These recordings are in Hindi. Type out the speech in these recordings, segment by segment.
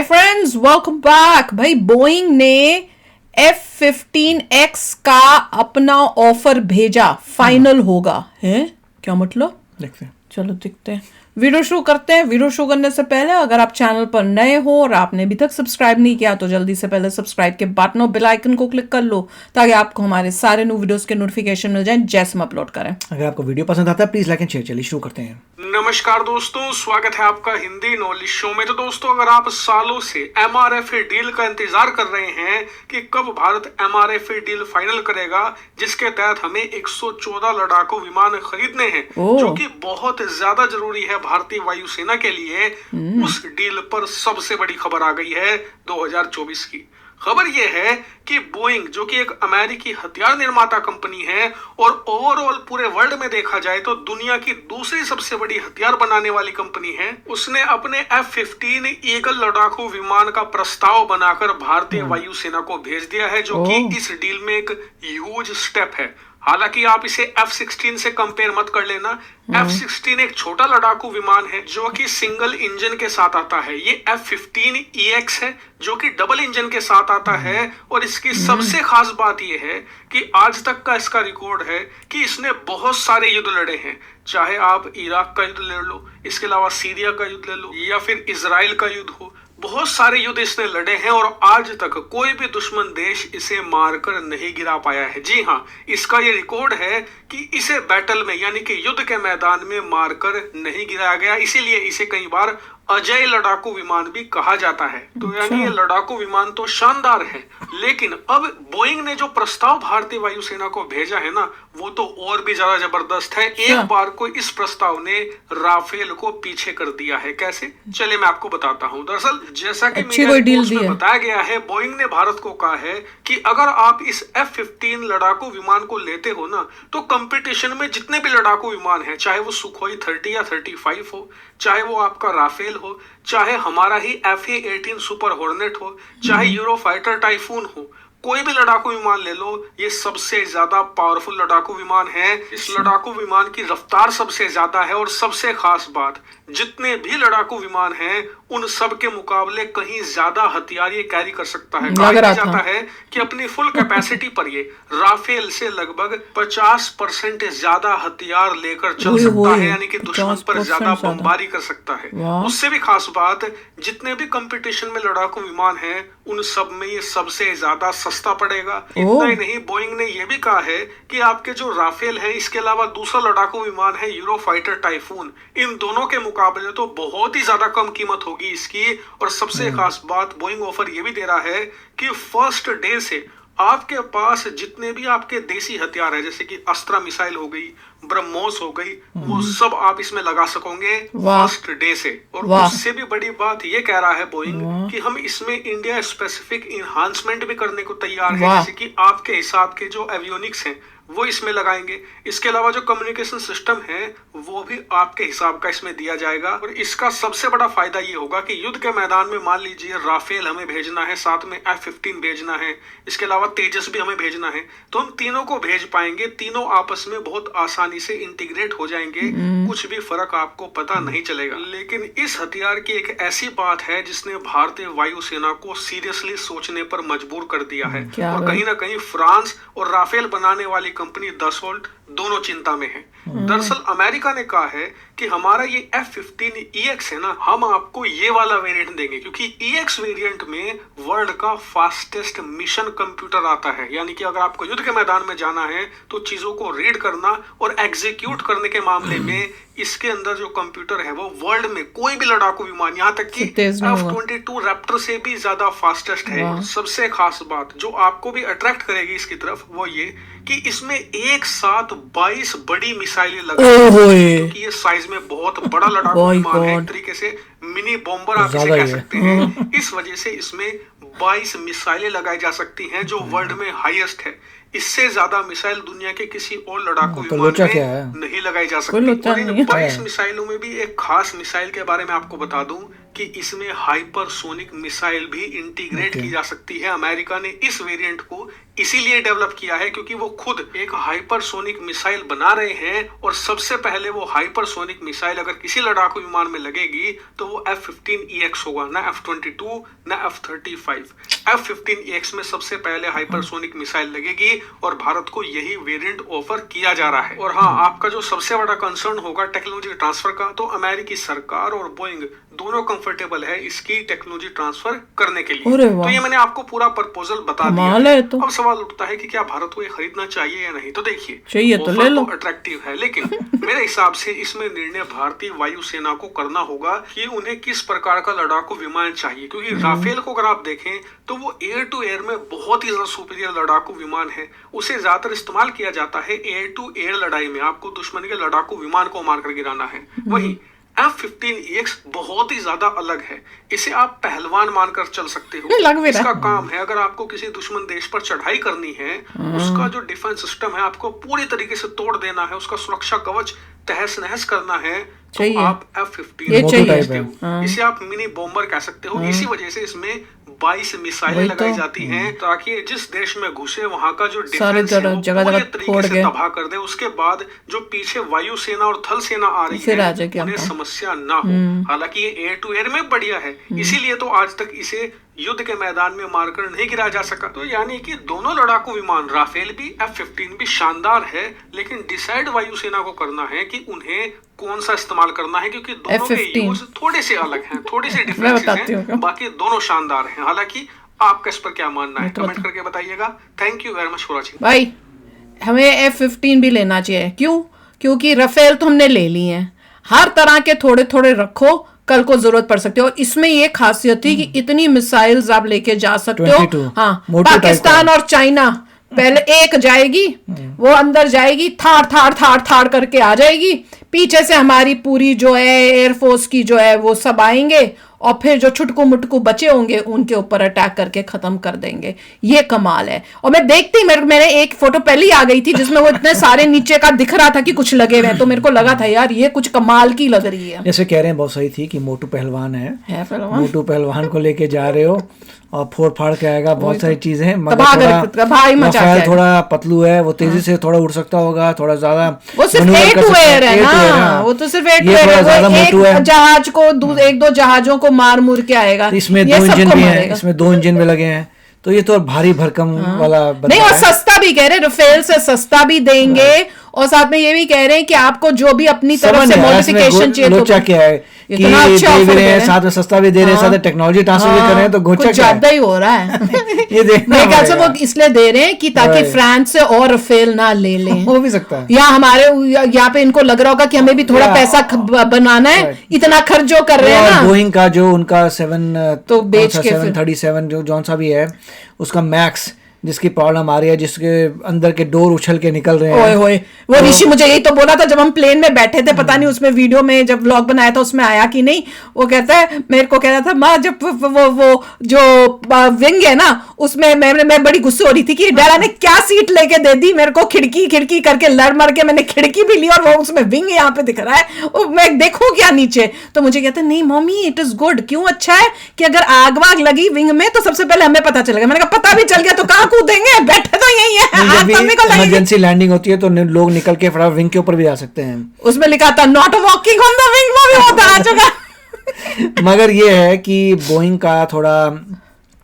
Hi friends, welcome back. भाई बोइंग ने F-15X का अपना ऑफर भेजा, फाइनल होगा है क्या मतलब? देखते हैं। चलो देखते हैं, वीडियो शुरू करते हैं। वीडियो शुरू करने से पहले अगर आप चैनल पर नए हो और आपने अभी तक सब्सक्राइब नहीं किया तो जल्दी से पहले सब्सक्राइब के बटन और बेल आइकन को क्लिक कर लो ताकि आपको हमारे सारे न्यू वीडियोस के नोटिफिकेशन मिल जाएं जैसे हम अपलोड करें। अगर आपको वीडियो पसंद आता है प्लीज लाइक एंड शेयर। चलिए शुरू करते हैं। नमस्कार दोस्तों, स्वागत है आपका हिंदी नॉलेज शो में। तो दोस्तों, अगर आप सालों से MRFA डील का इंतजार कर रहे हैं कि कब भारत MRFA डील फाइनल करेगा जिसके तहत हमें 114 लड़ाकू विमान खरीदने हैं जो कि बहुत ज्यादा जरूरी है भारतीय वायुसेना के लिए, उस डील पर सबसे बड़ी खबर आ गई है 2024 की। खबर यह है कि बोइंग, जो कि एक अमेरिकी हथियार निर्माता कंपनी है और ओवरऑल पूरे वर्ल्ड में देखा जाए तो दुनिया की दूसरी सबसे बड़ी हथियार बनाने वाली कंपनी है, उसने अपने F-15 ईगल लड़ाकू विमान का प्रस्ताव बनाकर भारतीय वायुसेना को भेज दिया है, जो कि इस डील में एक ह्यूज स्टेप है। हालांकि आप इसे F-16 से कंपेयर मत कर लेना। F-16 एक छोटा लड़ाकू विमान है जो कि सिंगल इंजन के साथ आता है। ये F-15EX है जो कि डबल इंजन के साथ आता है, और इसकी सबसे खास बात यह है कि आज तक का इसका रिकॉर्ड है कि इसने बहुत सारे युद्ध लड़े हैं। चाहे आप इराक का युद्ध ले लो, इसके अलावा सीरिया का युद्ध ले लो, या फिर इजराइल का युद्ध हो, बहुत सारे युद्ध इसने लड़े हैं और आज तक कोई भी दुश्मन देश इसे मारकर नहीं गिरा पाया है। जी हाँ, इसका ये रिकॉर्ड है कि इसे बैटल में यानी कि युद्ध के मैदान में मारकर नहीं गिराया गया, इसीलिए इसे कई बार अजय लड़ाकू विमान भी कहा जाता है। तो यानी ये लड़ाकू विमान तो शानदार है, लेकिन अब बोइंग ने जो प्रस्ताव भारतीय वायुसेना को भेजा है ना, वो तो और भी ज्यादा जबरदस्त है। एक बार को इस प्रस्ताव ने राफेल को पीछे कर दिया है। कैसे? चले मैं आपको बताता हूँ। दरअसल जैसा कि मीडिया रिपोर्ट्स में बताया गया है, बोइंग ने भारत को कहा है कि अगर आप इस F-15 लड़ाकू विमान को लेते हो ना, तो कंपटीशन में जितने भी लड़ाकू विमान हैं, चाहे वो सुखोई 30 या 35 हो, चाहे वो आपका राफेल हो, चाहे हमारा ही FA-18 सुपर हॉर्नेट हो, चाहे यूरोफाइटर टाइफून हो, कोई भी लड़ाकू विमान ले लो, ये सबसे ज्यादा पावरफुल लड़ाकू विमान है। इस लड़ाकू विमान की रफ्तार सबसे ज्यादा है, और सबसे खास बात, जितने भी लड़ाकू विमान हैं उन सब के मुकाबले कहीं ज्यादा हथियार ये कैरी कर सकता है। कहा जाता है कि अपनी फुल कैपेसिटी पर ये राफेल से लगभग 50% ज्यादा हथियार लेकर चल सकता है, यानी कि दुश्मन पर ज्यादा बमबारी कर सकता है। उससे भी खास बात, जितने भी कंपटीशन में लड़ाकू विमान हैं उन सब में ये सबसे ज्यादा सस्ता पड़ेगा। इतना ही नहीं, बोइंग ने यह भी कहा है कि आपके जो राफेल है, इसके अलावा दूसरा लड़ाकू विमान है यूरोफाइटर टाइफून, इन दोनों के मुकाबले तो बहुत ही ज्यादा कम कीमत होगी इसकी। और सबसे खास बात, बोइंग ऑफर ये भी दे रहा है कि फर्स्ट डे से आपके पास जितने भी आपके देसी हथियार है, जैसे कि अस्त्रा मिसाइल हो गई, ब्रह्मोस हो गई, वो सब आप इसमें लगा सकोगे फर्स्ट डे से। और उससे भी बड़ी बात ये कह रहा है बोइंग कि हम इसमें इंडिया स्पेसिफिक इन्हांसमेंट भी करने को तैयार है, जैसे कि आपके हिसाब के जो एवियोनिक्स हैं वो इसमें लगाएंगे। इसके अलावा जो कम्युनिकेशन सिस्टम है वो भी आपके हिसाब का इसमें दिया जाएगा। और इसका सबसे बड़ा फायदा ये होगा कि युद्ध के मैदान में मान लीजिए राफेल हमें भेजना है, साथ में F-15 भेजना है, इसके अलावा तेजस भी हमें भेजना है, तो हम तीनों को भेज पाएंगे। तीनों आपस में बहुत आसानी से इंटीग्रेट हो जाएंगे, कुछ भी फर्क आपको पता नहीं चलेगा। लेकिन इस हथियार की एक ऐसी बात है जिसने भारतीय वायुसेना को सीरियसली सोचने पर मजबूर कर दिया है, और कहीं ना कहीं फ्रांस और राफेल बनाने वाली कंपनी दसोल्ट दोनों चिंता में है। दरअसल अमेरिका ने कहा है कि हमारा ये F-15EX है ना, हम आपको ये वाला वेरिएंट देंगे, क्योंकि EX वेरिएंट में वर्ल्ड का फास्टेस्ट मिशन कंप्यूटर आता है। यानी कि अगर आपको युद्ध के मैदान में जाना है तो चीजों को रीड करना और एग्जीक्यूट करने के मामले में इसके अंदर जो कंप्यूटर है वो वर्ल्ड में कोई भी लड़ाकू विमान, यहाँ तक कि F-22 रैप्टर से भी ज्यादा फास्टेस्ट है। और सबसे खास बात जो आपको भी अट्रैक्ट करेगी इसकी तरफ, वो ये कि इसमें एक साथ 22 बड़ी मिसाइलें लगा, क्योंकि ये साइज में बहुत बड़ा लड़ाकू विमान है, एक तरीके से मिनी बॉम्बर आप इसे कह सकते हैं। इस वजह से इसमें 22 मिसाइलें लगाई जा सकती हैं, जो वर्ल्ड में हाईएस्ट है। इससे ज्यादा मिसाइल दुनिया के किसी और लड़ाकू विमान में नहीं लगाई जा सकती। और इन 22 मिसाइलों में भी एक खास मिसाइल के बारे में आपको बता दूं कि इसमें हाइपरसोनिक मिसाइल भी इंटीग्रेट की जा सकती है। अमेरिका ने इस वेरिएंट को इसीलिए डेवलप किया है क्योंकि वो खुद एक हाइपरसोनिक मिसाइल बना रहे हैं, और सबसे पहले वो हाइपरसोनिक मिसाइल अगर किसी लड़ाकू विमान में लगेगी तो वो F-15EX होगा, ना F-22 ना F-35। F-15EX में सबसे पहले हाइपरसोनिक मिसाइल लगेगी और भारत को यही वेरिएंट ऑफर किया जा रहा है। और हाँ, आपका जो सबसे बड़ा कंसर्न होगा टेक्नोलॉजी ट्रांसफर का, तो अमेरिकी सरकार और बोइंग दोनों कंफर्टेबल है इसकी टेक्नोलॉजी ट्रांसफर करने के लिए। तो ये मैंने आपको पूरा प्रपोजल बता दिया है। तो अब सवाल उठता है कि क्या भारत को ये खरीदना चाहिए या नहीं। तो देखिए, चाहिए तो ले लो, अट्रैक्टिव है, लेकिन मेरे हिसाब से इसमें निर्णय भारतीय वायुसेना को करना होगा कि उन्हें किस प्रकार का लड़ाकू विमान चाहिए, क्योंकि राफेल को अगर आप देखें तो वो एयर टू एयर में बहुत ही ज्यादा सुपीरियर लड़ाकू विमान है। उसे ज्यादातर इस्तेमाल किया जाता है एयर टू एयर लड़ाई में, आपको दुश्मन के लड़ाकू विमान को मारकर गिराना है। वहीं F-15EX बहुत ही ज्यादा अलग है, इसे आप पहलवान मानकर चल सकते हो। इसका काम है अगर आपको किसी दुश्मन देश पर चढ़ाई करनी है, उसका जो डिफेंस सिस्टम है आपको पूरी तरीके से तोड़ देना है, उसका सुरक्षा कवच तहस नहस करना है, तो आप F-15 इसे आप मिनी बॉम्बर कह सकते हो। इसी वजह से इसमें 22 मिसाइलें लगाई जाती हैं ताकि जिस देश में घुसे वहां का जो डिफेंस है वो पूरी तरीके से तबाह कर दे। उसके बाद जो पीछे वायुसेना और थल सेना आ रही है उन्हें समस्या ना हो। हालांकि ये एयर टू एयर में बढ़िया है, इसीलिए तो आज तक इसे युद्ध के मैदान में मारकर नहीं गिराया जा सका। तो यानी कि दोनों लड़ाकू विमान राफेल भी F-15 भी शानदार है, लेकिन डिसाइड वायुसेना को करना है कि उन्हें कौन सा इस्तेमाल करना है, क्योंकि दोनों के यूज थोड़े से अलग हैं, थोड़ी सी डिफरेंसेस हैं, बाकी दोनों शानदार हैं। हालांकि आपका इस पर क्या मानना है, कमेंट करके बताइएगा। Thank you very much for watching. भाई हमें F-15 भी लेना चाहिए, क्योंकि राफेल तो हमने ले ली है, हर तरह के थोड़े थोड़े रखो, कल को जरूरत पड़ सकती है। और इसमें ये खासियत थी कि इतनी मिसाइल्स आप लेके जा सकते हो। हाँ, पाकिस्तान और चाइना पहले एक जाएगी, वो अंदर जाएगी, थाड़ थाड़ थाड़ थाड़ करके आ जाएगी, पीछे से हमारी पूरी जो है एयरफोर्स की जो है वो सब आएंगे और फिर जो छुटकू मुटकू बचे होंगे उनके ऊपर अटैक करके खत्म कर देंगे। ये कमाल है। और मैं देखती मैंने एक फोटो पहले ही आ गई थी जिसमें वो इतने सारे नीचे का दिख रहा था कि कुछ लगे हुए हैं, तो मेरे को लगा था यार ये कुछ कमाल की लग रही है। जैसे कह रहे हैं बहुत सही थी कि मोटू पहलवान है पहलवान। मोटू पहलवान को लेके जा रहे हो और फोड़ फाड़ के आएगा, बहुत सारी चीजें हैं, मगर थोड़ा पतलू है, वो तेजी से थोड़ा उड़ सकता होगा, थोड़ा ज्यादा वो सिर्फ एयर टू एयर है ना, वो तो सिर्फ एयर टू एयर है, जहाज को एक दो जहाजों को मार मुर के आएगा। इसमें 2 इंजन भी हैं, इसमें 2 इंजन भी लगे हैं, तो ये तो भारी भरकम वाला नहीं। और सस्ता भी कह रहे हैं, राफेल से सस्ता भी देंगे, और साथ में ये भी कह रहे हैं कि आपको जो भी अपनी तरफ से मॉडिफिकेशन चाहिए तो क्या है कि दे भी रहे हैं, साथ में सस्ता भी दे रहे हैं, साथ में टेक्नोलॉजी ट्रांसफर भी कर रहे हैं, तो गोचा ज्यादा ही हो रहा है। ये देखना मेरे ख्याल से वो इसलिए दे रहे हैं कि ताकि फ्रांस से और राफेल ना ले लें। हो भी सकता है, या हमारे यहाँ पे इनको लग रहा होगा कि हमें भी थोड़ा पैसा बनाना है, इतना खर्च जो कर रहे हैं ना। बोइंग का जो उनका 737 जो जौन सा भी है उसका मैक्स जिसकी प्रॉब्लम आ रही है, जिसके अंदर के डोर उछल के निकल रहे हैं। ओए वो ऋषि मुझे यही तो बोला था जब हम प्लेन में बैठे थे, पता नहीं उसमें वीडियो में जब व्लॉग बनाया था उसमें आया कि नहीं। वो कहता है, मेरे को कह रहा था माँ जब वो जो विंग है ना उसमें मैं बड़ी गुस्से हो रही थी कि डैला ने क्या सीट लेके दे दी मेरे को, खिड़की करके लड़ मर के मैंने खिड़की भी ली और वो उसमें विंग यहाँ पे दिख रहा है, मैं देखूं क्या नीचे। तो मुझे कहता नहीं मम्मी इट इज गुड, क्यों अच्छा है कि अगर आग वाग लगी विंग में तो सबसे पहले हमें पता चलेगा। मैंने कहा पता भी चल गया तो कहाँ कूदेंगे, बैठे तो यही है। इमरजेंसी लैंडिंग होती है तो लोग निकल के फटाफट विंग के ऊपर भी आ सकते हैं। उसमें लिखा था not walking on the wing, वो भी होता आ चुका। मगर ये है कि बोइंग का थोड़ा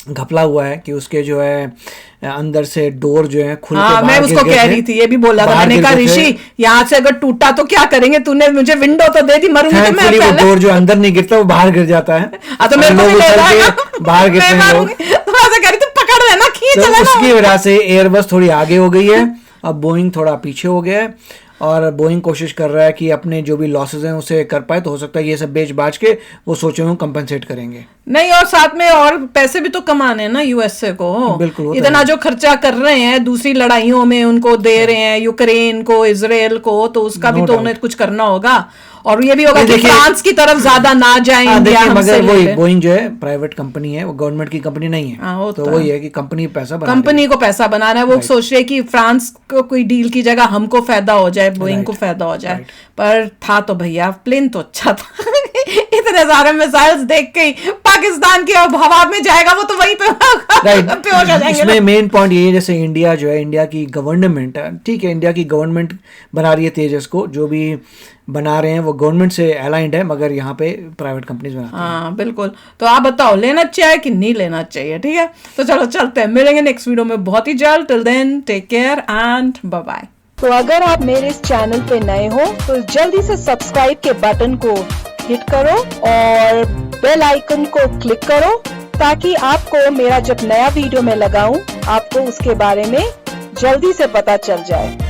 घपला हुआ है कि उसके जो है अंदर से डोर जो है खुल के मैं उसको कह रही थी, ये भी बोला था, मैंने कहा ऋषि यहाँ से अगर टूटा तो क्या करेंगे, तूने मुझे विंडो तो दे दी, मरूंगी तो मैं वो डोर जो अंदर नहीं गिरता वो बाहर गिर जाता है। तो मेरे को भी ले जाएगा, बाहर गिरते हैं लोग, तो ऐसे कह रही थी पकड़ लेना, खींच लेना। उसकी वजह से एयरबस थोड़ी आगे हो गई है, अब बोइंग थोड़ा पीछे हो गया है, और बोइंग कोशिश कर रहा है कि अपने जो भी लॉसेस हैं उसे कर पाए। तो हो सकता है ये सब बेच बाच के वो सोचे हुए कंपनसेट करेंगे। नहीं, और साथ में और पैसे भी तो कमाने हैं ना यूएसए को। बिल्कुल, इतना जो खर्चा कर रहे हैं दूसरी लड़ाइयों में उनको दे रहे हैं, यूक्रेन को, इजराइल को, तो उसका भी तो उन्हें कुछ करना होगा। और ये भी होगा कि फ्रांस की तरफ ज्यादा ना जाए इंडिया हमसे। मगर वही बोइंग जो है प्राइवेट कंपनी है, वो गवर्नमेंट की कंपनी नहीं है, तो वही है कि कंपनी पैसा बना, कंपनी को पैसा बनाना है। वो सोच रहे कि फ्रांस को कोई डील की जगह हमको फायदा हो जाए, बोइंग को फायदा हो जाए। पर था तो भैया प्लेन तो अच्छा था। इतने सारे मिसाइल्स देख के पाकिस्तान की अब हवा में जाएगा वो तो वहीं पे बेहोश हो जाएंगे। इसमें मेन पॉइंट ये है, जैसे इंडिया जो है, इंडिया की गवर्नमेंट है, ठीक है, इंडिया की गवर्नमेंट बना रही है तेजस को, जो भी बना रहे हैं वो गवर्नमेंट से अलाइंड है, मगर यहाँ पे प्राइवेट कंपनीज बनाती हैं। हाँ बिल्कुल। तो आप बताओ लेना चाहिए कि नहीं लेना चाहिए, ठीक है। तो चलो चलते हैं, मिलेंगे नेक्स्ट वीडियो में बहुत ही जल्द। Till then take care and bye bye. तो अगर आप मेरे इस चैनल पे नए हो तो जल्दी से सब्सक्राइब के बटन को हिट करो और बेल आइकन को क्लिक करो, ताकि आपको मेरा जब नया वीडियो मैं लगाऊं आपको उसके बारे में जल्दी से पता चल जाए।